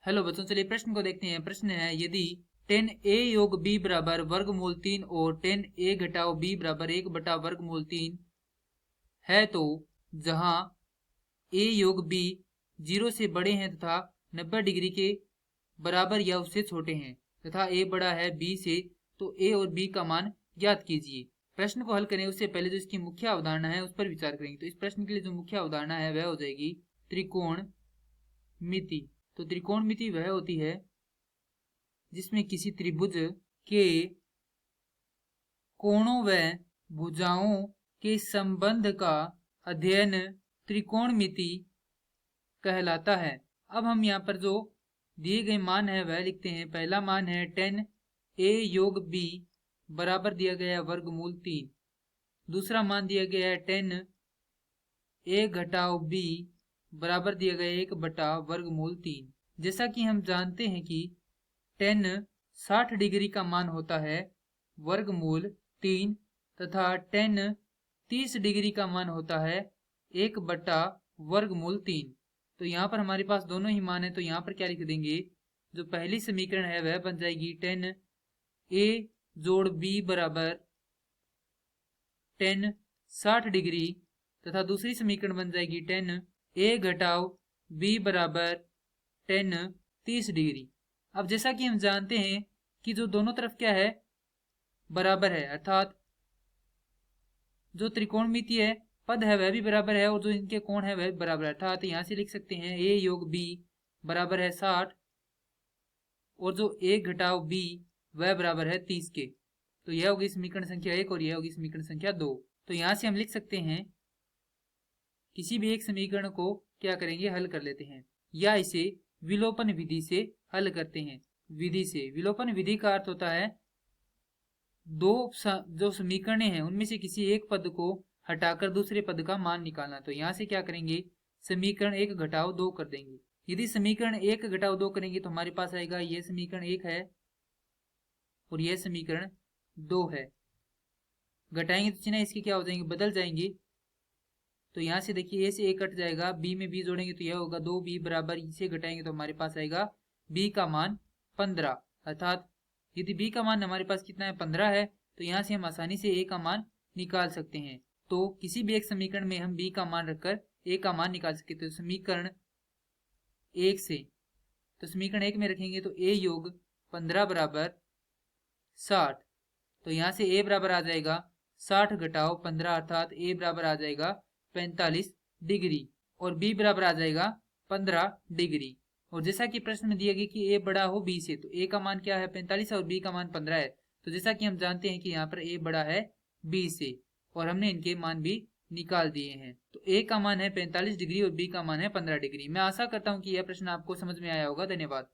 Hello बच्चों, चलिए प्रश्न को देखते हैं। प्रश्न है, यदि 10a योग b बराबर वर्गमूल 3 और 10a घटाओ b बराबर 1 बटा वर्गमूल 3 है, तो जहां a योग b 0 से बड़े हैं तथा 90 डिग्री के बराबर या उससे छोटे हैं तथा a बड़ा है b से, तो a और b का मान ज्ञात कीजिए। प्रश्न को हल करें उससे पहले जो इसकी मुख्य अवधारणा है उस पर विचार करेंगे। तो इस प्रश्न के लिए जो मुख्य अवधारणा है वह हो जाएगी त्रिकोण मिति। तो त्रिकोणमिति वह होती है जिसमें किसी त्रिभुज के कोणों व भुजाओं के संबंध का अध्ययन त्रिकोणमिति कहलाता है। अब हम यहाँ पर जो दिए गए मान है वह लिखते हैं। पहला मान है 10a योग b बराबर दिया गया है वर्गमूल 3। दूसरा मान दिया गया है 10a घटाओ b बराबर दिया गया है 1 बटा वर्गमूल 3। जैसा कि हम जानते हैं कि 10 60 डिग्री का मान होता है वर्गमूल 3 तथा 10 30 डिग्री का मान होता है 1 बटा वर्गमूल 3। तो यहाँ पर हमारे पास दोनों ही मान है, तो यहाँ पर क्या लिख देंगे, जो पहली समीकरण है वह बन जाएगी 10a जोड़ b बराबर 10 60 डिग्री तथा दूसरी समीकरण बन जाएगी 10a घटाओ b बराबर 10 30 डिग्री। अब जैसा कि हम जानते हैं कि जो दोनों तरफ क्या है, बराबर है, अर्थात जो त्रिकोणमिति है पद है वह भी बराबर है और जो इनके कोण है वह भी बराबर है। अर्थात यहाँ से लिख सकते हैं a योग b बराबर है 60 और जो a घटाओ b वह बराबर है 30 के। तो यह होगी समीकरण संख्या 1 और यह होगी समीकरण संख्या 2। तो यहाँ से हम लिख सकते हैं, किसी भी एक समीकरण को क्या करेंगे, हल कर लेते हैं या इसे विलोपन विधि से हल करते हैं। विधि से, विलोपन विधि का अर्थ होता है जो समीकरणे हैं उनमें से किसी एक पद को हटाकर दूसरे पद का मान निकालना। तो यहाँ से क्या करेंगे, समीकरण 1 घटाओ 2 कर देंगे। यदि समीकरण 1 घटाओ 2 करेंगे तो हमारे पास आएगा यह समीकरण 1 है और यह समीकरण 2 है। घटाएंगे तो चिन्ह इसके क्या हो जाएंगे, बदल जाएंगे। तो यहाँ से देखिए a से a कट जाएगा, b में b जोड़ेंगे तो यह होगा 2b बराबर, इसे घटाएंगे तो हमारे पास आएगा b का मान 15। अर्थात यदि b का मान हमारे पास कितना है, 15 है, तो यहाँ से हम आसानी से a का मान निकाल सकते हैं। तो किसी भी एक समीकरण में हम b का मान रखकर a का मान निकाल सकते हैं। तो समीकरण 1 से, तो समीकरण 1 में रखेंगे तो a योग 15 बराबर 60। तो यहाँ से a बराबर आ जाएगा 60 घटाओ 15 अर्थात a बराबर आ जाएगा 45 डिग्री और b बराबर आ जाएगा 15 डिग्री। और जैसा कि प्रश्न में दिया गया कि a बड़ा हो b से, तो a का मान क्या है, 45 है और b का मान 15 है। तो जैसा कि हम जानते हैं कि यहाँ पर a बड़ा है b से और हमने इनके मान भी निकाल दिए हैं। तो a का मान है 45 डिग्री और b का मान है 15 डिग्री। मैं आशा करता हूँ कि यह प्रश्न आपको समझ में आया होगा। धन्यवाद।